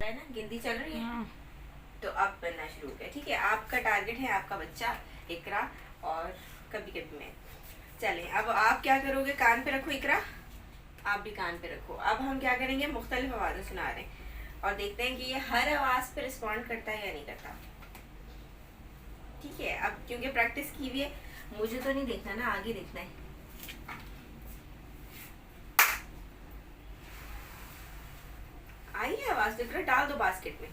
है ना, गिनती चल रही है। तो अब बनना शुरू करें, ठीक है। आपका टारगेट है आपका बच्चा इकरा और कभी कभी मैं। चलें, अब आप क्या करोगे, कान पे रखो इकरा, आप भी कान पे रखो। अब हम क्या करेंगे, मुख्तलिफ आवाज़ें सुना रहे हैं और देखते हैं कि ये हर आवाज़ पे रिस्पॉन्ड करता है या नहीं करता, ठीक है। अब क्योंकि प्रैक्टिस की हुई है, मुझे तो नहीं देखना ना, आगे देखना है। आई है आवाज़, तो इकरा डाल दो बास्केट में,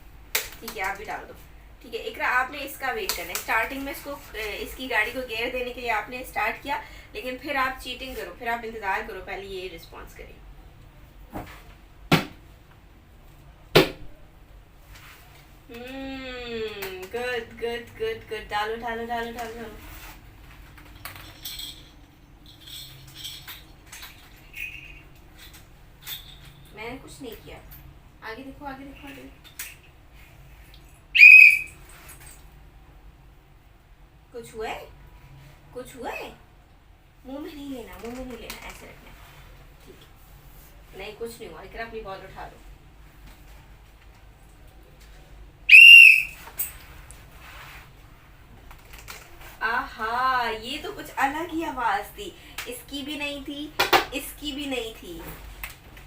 ठीक है, आप भी डाल दो, ठीक है। इकरा आपने इसका वेट करना है। स्टार्टिंग में इसको इसकी गाड़ी को गेयर देने के लिए आपने स्टार्ट किया, लेकिन फिर आप चीटिंग करो, फिर आप इंतजार करो, पहले ये रिस्पॉन्स करें। गुड गुड गुड गुड, डालो डालो डालो डालो डालो। मैंने कुछ नहीं किया, आगे देखो आगे देखो आगे देखो। कुछ हुआ है, कुछ हुआ है, मुंह में नहीं लेना, मुंह में नहीं लेना, ऐसे रखना है, ठीक है। नहीं कुछ नहीं हुआ, इकरा अपनी बॉल उठा लो। आहा, ये तो कुछ अलग ही आवाज थी, इसकी भी नहीं थी, इसकी भी नहीं थी,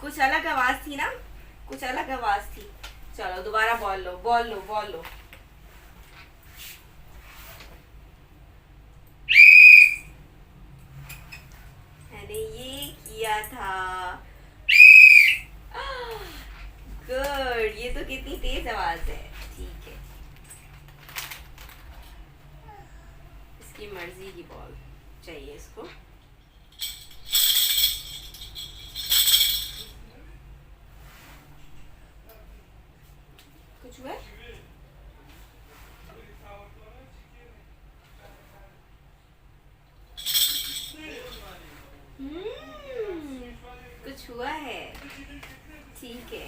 कुछ अलग आवाज थी ना, कुछ अलग आवाज थी। चलो दोबारा बॉल लो, बॉल लो, बॉल लो। मैंने ये किया था, गुड। ये तो कितनी तेज आवाज है, ठीक है। इसकी मर्जी की बॉल चाहिए इसको। कुछ हुआ, कुछ हुआ है, ठीक है।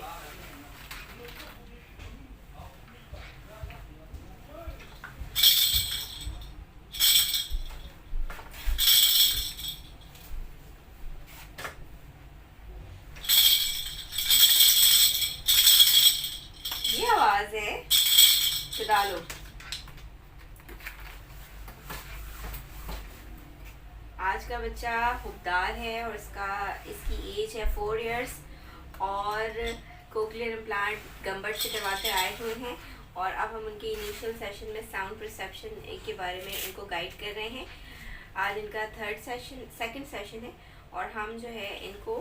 ये आवाज है, तो डालो। आज का बच्चा खुबदार है और इसकी एज है 4 इयर्स और कोक्लियर इम्प्लांट गम्बर्ट से करवा कर आए हुए हैं। और अब हम उनके इनिशियल सेशन में साउंड परसेप्शन के बारे में इनको गाइड कर रहे हैं। आज इनका सेकंड सेशन है और हम जो है इनको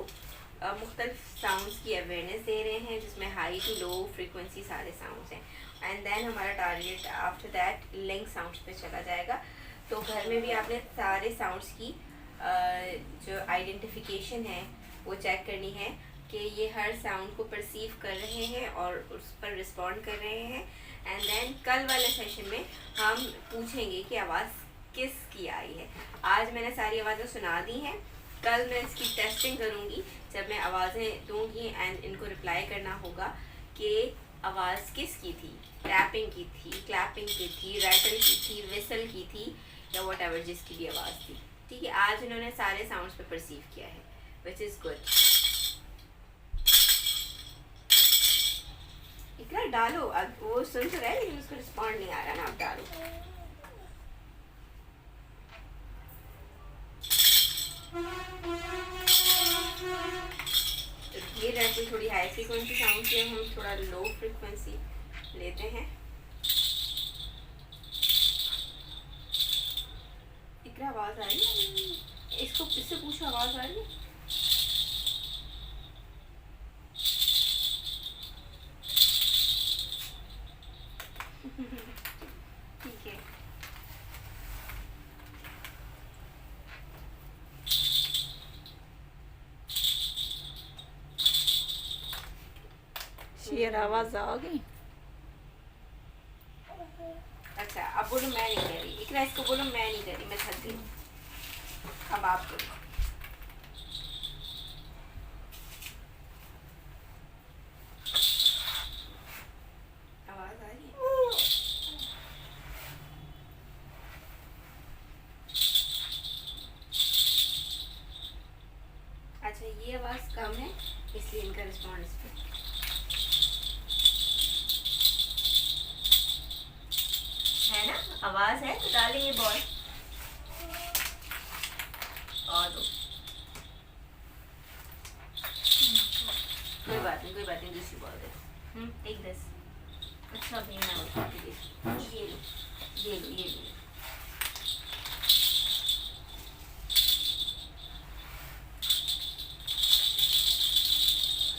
मुख्तलिफ साउंड्स की अवेयरनेस दे रहे हैं, जिसमें हाई टू लो फ्रीक्वेंसी सारे साउंड्स हैं। एंड देन हमारा target after that link sounds पे चला जाएगा। तो घर में भी आपने सारे साउंड्स की जो आइडेंटिफिकेशन है वो चेक करनी है कि ये हर साउंड को परसीव कर रहे हैं और उस पर रिस्पॉन्ड कर रहे हैं। एंड देन कल वाले सेशन में हम पूछेंगे कि आवाज़ किसकी आई है। आज मैंने सारी आवाज़ें सुना दी हैं, कल मैं इसकी टेस्टिंग करूँगी जब मैं आवाज़ें दूँगी एंड इनको रिप्लाई करना होगा कि आवाज़ किसकी थी, रैपिंग की थी, क्लैपिंग की थी, रैटल की थी, विसल की थी या वट एवर जिसकी भी आवाज़ थी, ठीक है। आज इन्होंने सारे साउंड्स पे परसीव किया है, विच इज़ गुड। इकरा डालो, अब वो सुन तो रहा है लेकिन उसको रिस्पॉन्ड नहीं आ रहा ना, अब डालो। तो ये रैपिंग थोड़ी हाई फ्रीक्वेंसी साउंड की, हम थोड़ा लो फ्रीक्वेंसी लेते हैं। इकरा आवाज़ आ रही है, इसको इससे पूछो आवाज़ आ रही है। ठीक है, शेर आवाज आ गई। अच्छा अब बोलो मैं नहीं कर रही, इकरा इसको बोलो मैं नहीं कर रही, मैं थक गई, अब आप बोलो। आवाज़ आ रही है, अच्छा ये आवाज़ कम है इसलिए इनका रिस्पॉन्स पे। आवाज़ है तो डालेंगे बॉल और दो। कोई बात नहीं दूसरी बॉल दे। Take this. अच्छा अभी मैं उठा के दे। ये लो।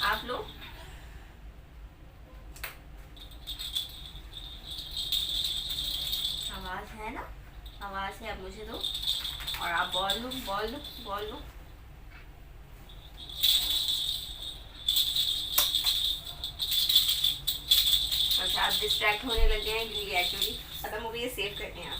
आप लो। आवाज़ है ना, आवाज़ है, अब मुझे दो और आप बॉल लो। अच्छा आप डिस्ट्रैक्ट होने लग गए हैं क्योंकि एक्चुअली खत्म हो गई है, सेव करते हैं आप।